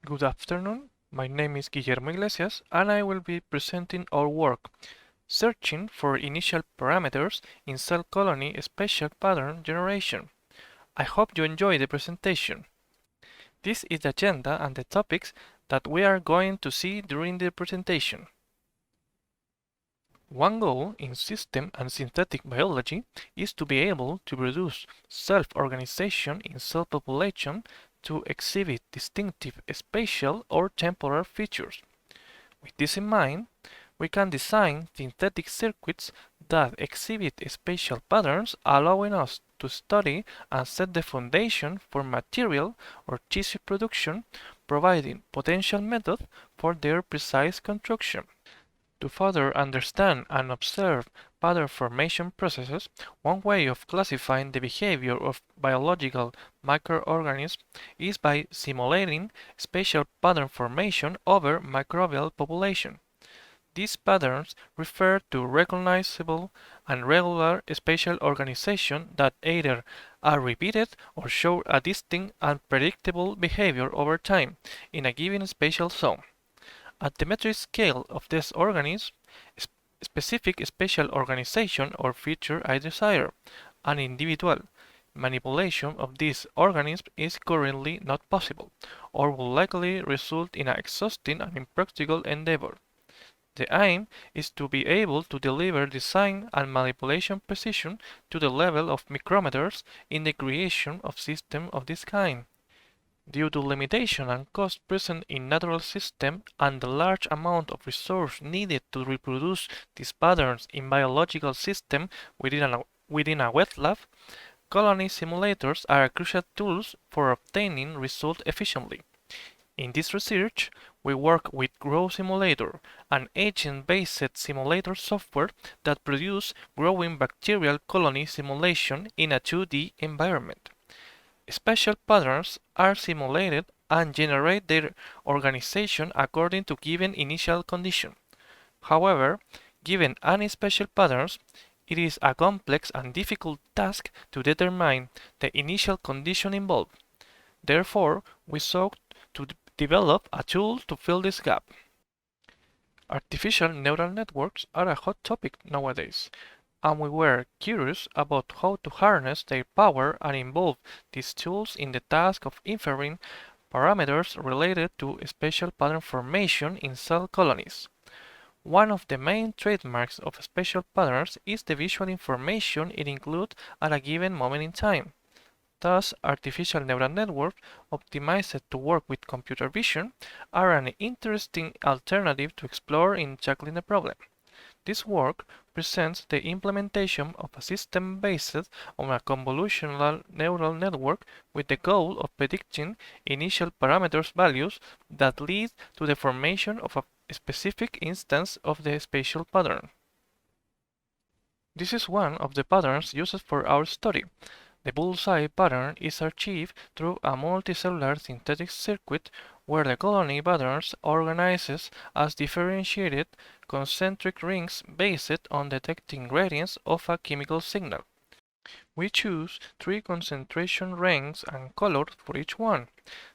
Good afternoon, my name is Guillermo Iglesias and I will be presenting our work, Searching for Initial Parameters in Cell Colony Spatial Pattern Generation. I hope you enjoy the presentation. This is the agenda and the topics that we are going to see during the presentation. One goal in system and synthetic biology is to be able to produce self-organization in cell population to exhibit distinctive spatial or temporal features. With this in mind, we can design synthetic circuits that exhibit spatial patterns, allowing us to study and set the foundation for material or tissue production, providing potential methods for their precise construction. To further understand and observe pattern formation processes, one way of classifying the behavior of biological microorganisms is by simulating spatial pattern formation over microbial population. These patterns refer to recognizable and regular spatial organization that either are repeated or show a distinct and predictable behavior over time in a given spatial zone. At the metric scale of this organism, specific spatial organization or feature I desire, an individual manipulation of this organism is currently not possible, or will likely result in an exhausting and impractical endeavor. The aim is to be able to deliver design and manipulation precision to the level of micrometers in the creation of systems of this kind. Due to limitation and cost present in natural systems and the large amount of resource needed to reproduce these patterns in biological systems within a wet lab, colony simulators are crucial tools for obtaining results efficiently. In this research, we work with Grow Simulator, an agent-based simulator software that produces growing bacterial colony simulation in a 2D environment. Spatial patterns are simulated and generate their organization according to given initial condition. However, given any spatial patterns, it is a complex and difficult task to determine the initial condition involved. Therefore, we sought to develop a tool to fill this gap. Artificial neural networks are a hot topic nowadays, and we were curious about how to harness their power and involve these tools in the task of inferring parameters related to spatial pattern formation in cell colonies. One of the main trademarks of spatial patterns is the visual information it includes at a given moment in time. Thus, artificial neural networks optimized to work with computer vision are an interesting alternative to explore in tackling the problem. This work presents the implementation of a system based on a convolutional neural network with the goal of predicting initial parameters values that lead to the formation of a specific instance of the spatial pattern. This is one of the patterns used for our study. The bullseye pattern is achieved through a multicellular synthetic circuit where the colony patterns organizes as differentiated concentric rings based on detecting gradients of a chemical signal. We choose 3 concentration rings and colors for each one.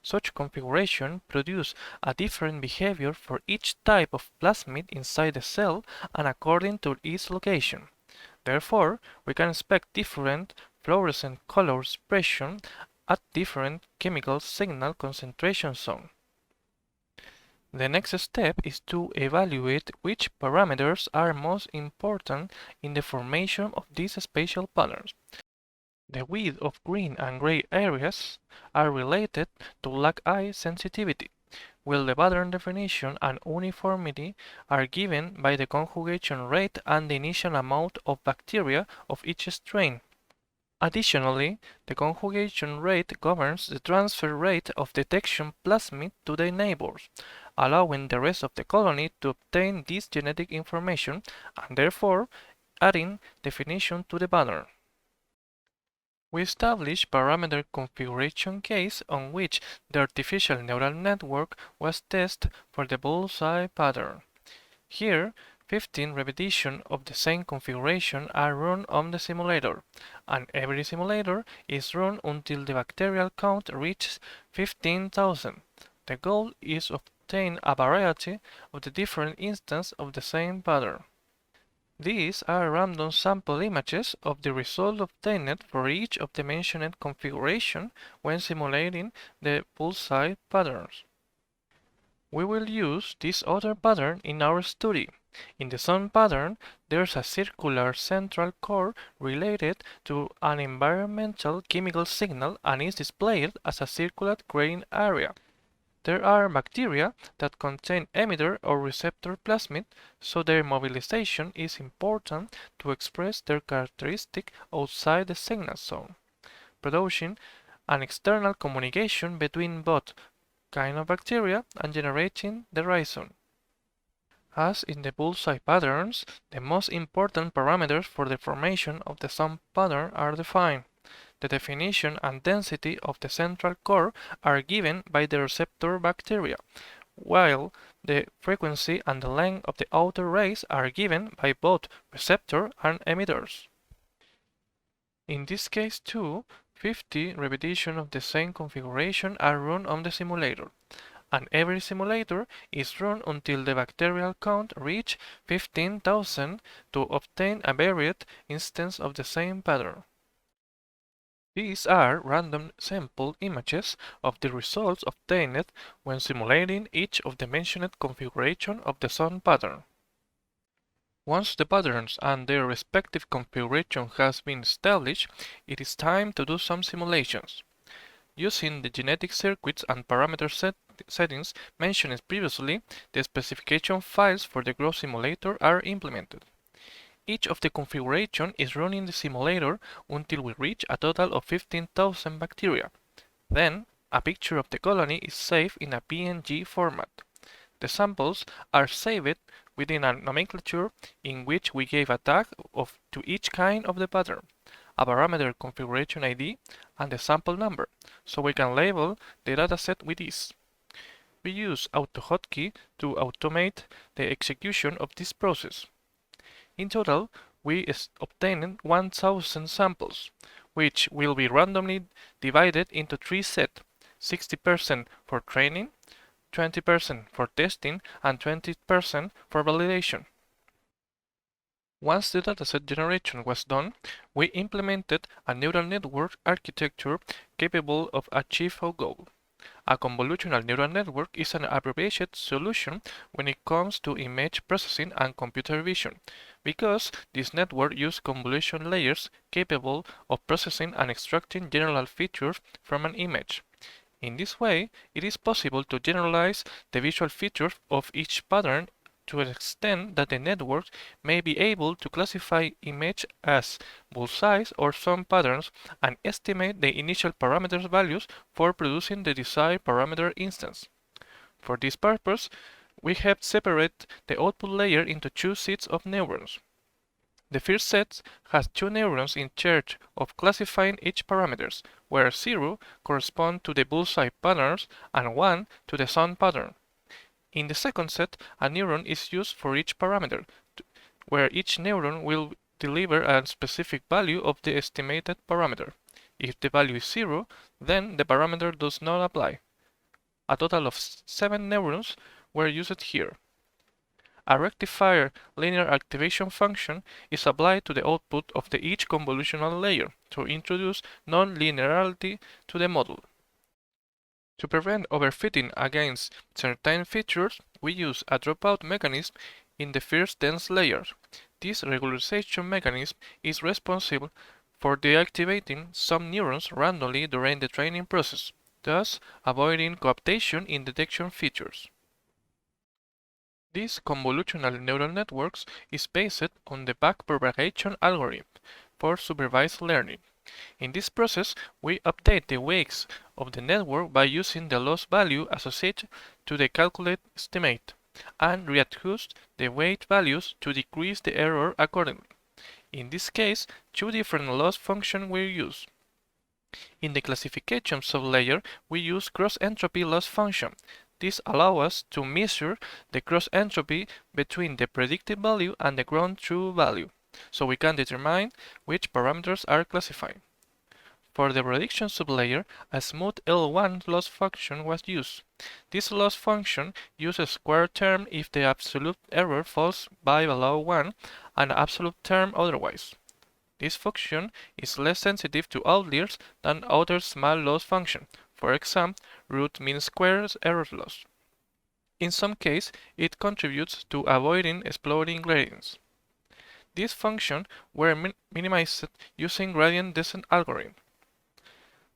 Such configuration produces a different behavior for each type of plasmid inside the cell and according to its location. Therefore, we can expect different fluorescent color expression at different chemical signal concentration zones. The next step is to evaluate which parameters are most important in the formation of these spatial patterns. The width of green and gray areas are related to lag eye sensitivity, while the pattern definition and uniformity are given by the conjugation rate and the initial amount of bacteria of each strain. Additionally, the conjugation rate governs the transfer rate of detection plasmid to their neighbors, allowing the rest of the colony to obtain this genetic information and therefore adding definition to the pattern. We establish parameter configuration case on which the artificial neural network was tested for the bullseye pattern. Here, 15 repetitions of the same configuration are run on the simulator, and every simulator is run until the bacterial count reaches 15,000. The goal is to obtain a variety of the different instances of the same pattern. These are random sample images of the result obtained for each of the mentioned configuration when simulating the bullseye patterns. We will use this other pattern in our study. In the sun pattern, there's a circular central core related to an environmental chemical signal and is displayed as a circular grain area. There are bacteria that contain emitter or receptor plasmid, so their mobilization is important to express their characteristic outside the signal zone, producing an external communication between both kind of bacteria and generating the rhizome. As in the bullseye patterns, the most important parameters for the formation of the sun pattern are defined. The definition and density of the central core are given by the receptor bacteria, while the frequency and the length of the outer rays are given by both receptor and emitters. In this case too, 50 repetitions of the same configuration are run on the simulator, and every simulator is run until the bacterial count reaches 15,000 to obtain a varied instance of the same pattern. These are random sample images of the results obtained when simulating each of the mentioned configuration of the sun pattern. Once the patterns and their respective configuration has been established, it is time to do some simulations. Using the genetic circuits and parameter settings mentioned previously, the specification files for the growth simulator are implemented. Each of the configuration is run in the simulator until we reach a total of 15,000 bacteria. Then, a picture of the colony is saved in a PNG format. The samples are saved within a nomenclature in which we gave a tag to each kind of the pattern, a parameter configuration ID, and the sample number, so we can label the dataset with ease. We use AutoHotkey to automate the execution of this process. In total, we obtained 1,000 samples, which will be randomly divided into three sets: 60% for training, 20% for testing, and 20% for validation. Once the dataset generation was done, we implemented a neural network architecture capable of achieving our goal. A convolutional neural network is an abbreviated solution when it comes to image processing and computer vision, because this network uses convolution layers capable of processing and extracting general features from an image. In this way, it is possible to generalize the visual features of each pattern to an extent that the network may be able to classify images as bullseyes or sun patterns and estimate the initial parameters values for producing the desired parameter instance. For this purpose, we have separated the output layer into two sets of neurons. The first set has two neurons in charge of classifying each parameters, where 0 corresponds to the bullseye patterns and 1 to the sun pattern. In the second set, a neuron is used for each parameter, where each neuron will deliver a specific value of the estimated parameter. If the value is 0, then the parameter does not apply. A total of 7 neurons were used here. A rectifier linear activation function is applied to the output of each convolutional layer to introduce non-linearity to the model. To prevent overfitting against certain features, we use a dropout mechanism in the first dense layer. This regularization mechanism is responsible for deactivating some neurons randomly during the training process, thus avoiding cooptation in detection features. This convolutional neural networks is based on the backpropagation algorithm for supervised learning. In this process, we update the weights of the network by using the loss value associated to the calculated estimate, and readjust the weight values to decrease the error accordingly. In this case, two different loss functions were used. In the classification sublayer, we use cross-entropy loss function. This allows us to measure the cross-entropy between the predicted value and the ground truth value, so we can determine which parameters are classified. For the prediction sublayer, a smooth L1 loss function was used. This loss function uses a square term if the absolute error falls by below 1 and an absolute term otherwise. This function is less sensitive to outliers than other small loss functions, for example, root mean squares error loss. In some cases, it contributes to avoiding exploding gradients. These functions were minimized using gradient descent algorithm.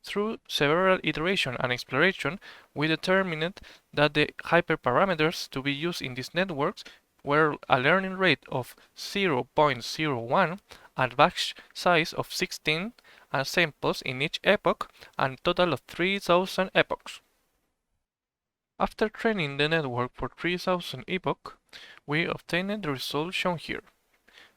Through several iterations and exploration, we determined that the hyperparameters to be used in these networks were a learning rate of 0.01, a batch size of 16 samples in each epoch, and a total of 3,000 epochs. After training the network for 3,000 epochs, we obtained the results shown here.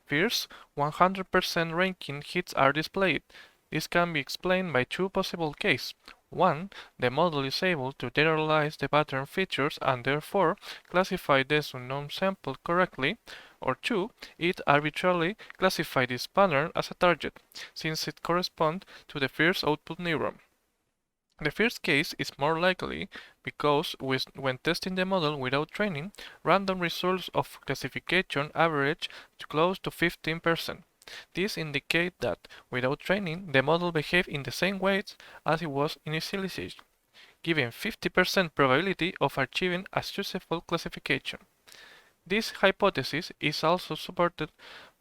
First, 100% ranking hits are displayed. This can be explained by two possible cases. One, the model is able to generalize the pattern features and therefore classify this unknown sample correctly, or two, it arbitrarily classifies this pattern as a target, since it corresponds to the first output neuron. The first case is more likely because when testing the model without training, random results of classification average to close to 15%. This indicates that, without training, the model behaved in the same ways as it was initialized, giving 50% probability of achieving a successful classification. This hypothesis is also supported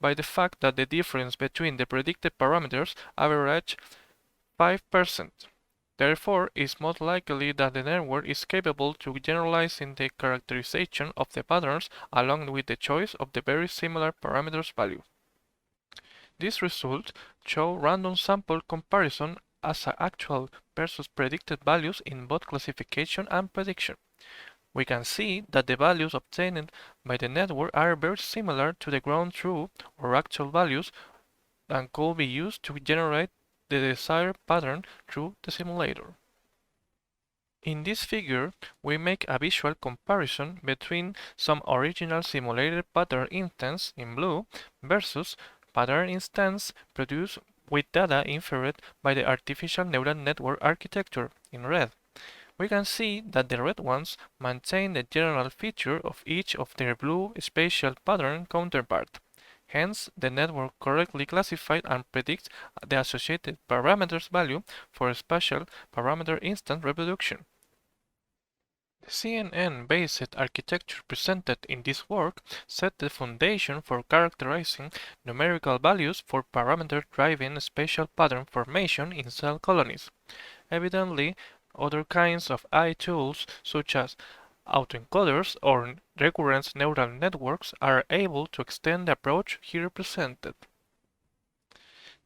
by the fact that the difference between the predicted parameters average 5%. Therefore, it is most likely that the network is capable to generalizing the characterization of the patterns along with the choice of the very similar parameters value. These results show random sample comparison as actual versus predicted values in both classification and prediction. We can see that the values obtained by the network are very similar to the ground truth or actual values and could be used to generate the desired pattern through the simulator. In this figure, we make a visual comparison between some original simulated pattern instance in blue versus pattern instance produced with data inferred by the artificial neural network architecture in red. We can see that the red ones maintain the general feature of each of their blue spatial pattern counterpart. Hence, the network correctly classified and predicts the associated parameters value for a spatial parameter instant reproduction. The CNN-based architecture presented in this work set the foundation for characterizing numerical values for parameter-driven spatial pattern formation in cell colonies. Evidently, other kinds of AI tools, such as autoencoders or recurrent neural networks, are able to extend the approach here presented.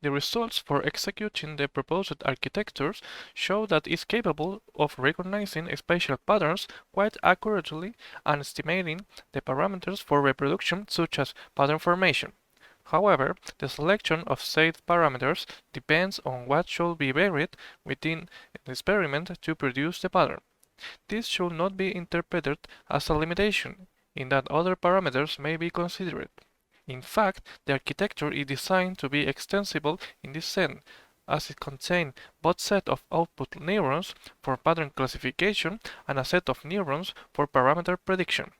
The results for executing the proposed architectures show that it is capable of recognizing spatial patterns quite accurately and estimating the parameters for reproduction, such as pattern formation. However, the selection of said parameters depends on what should be buried within the experiment to produce the pattern. This should not be interpreted as a limitation, in that other parameters may be considered. In fact, the architecture is designed to be extensible in this sense, as it contains both set of output neurons for pattern classification and a set of neurons for parameter prediction.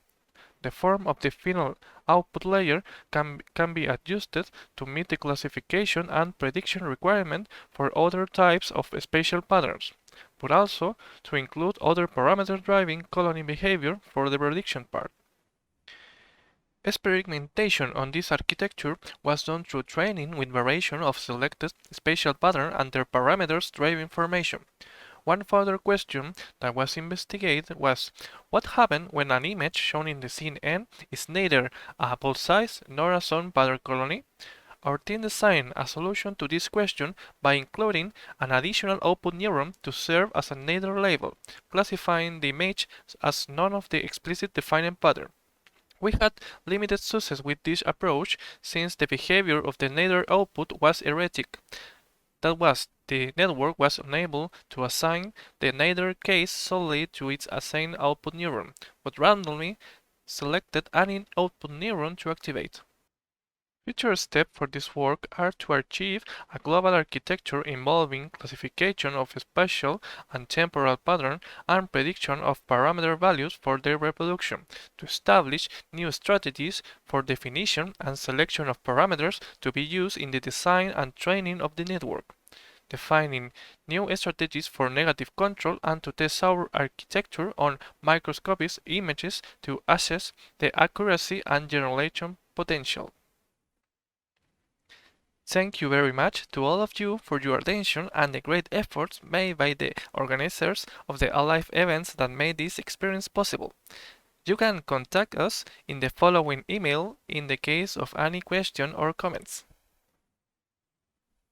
The form of the final output layer can be adjusted to meet the classification and prediction requirement for other types of spatial patterns, but also to include other parameter driving colony behavior for the prediction part. Experimentation on this architecture was done through training with variation of selected spatial pattern and their parameters driving formation. One further question that was investigated was, what happens when an image shown in the scene N is neither a pulse nor a zone pattern colony? Our team designed a solution to this question by including an additional output neuron to serve as a nadir label, classifying the image as none of the explicit defining pattern. We had limited success with this approach since the behavior of the nadir output was erratic. That was, the network was unable to assign the nadir case solely to its assigned output neuron, but randomly selected any output neuron to activate. Future steps for this work are to achieve a global architecture involving classification of spatial and temporal patterns and prediction of parameter values for their reproduction, to establish new strategies for definition and selection of parameters to be used in the design and training of the network, defining new strategies for negative control, and to test our architecture on microscopic images to assess the accuracy and generation potential. Thank you very much to all of you for your attention and the great efforts made by the organizers of the Alive events that made this experience possible. You can contact us in the following email in the case of any question or comments.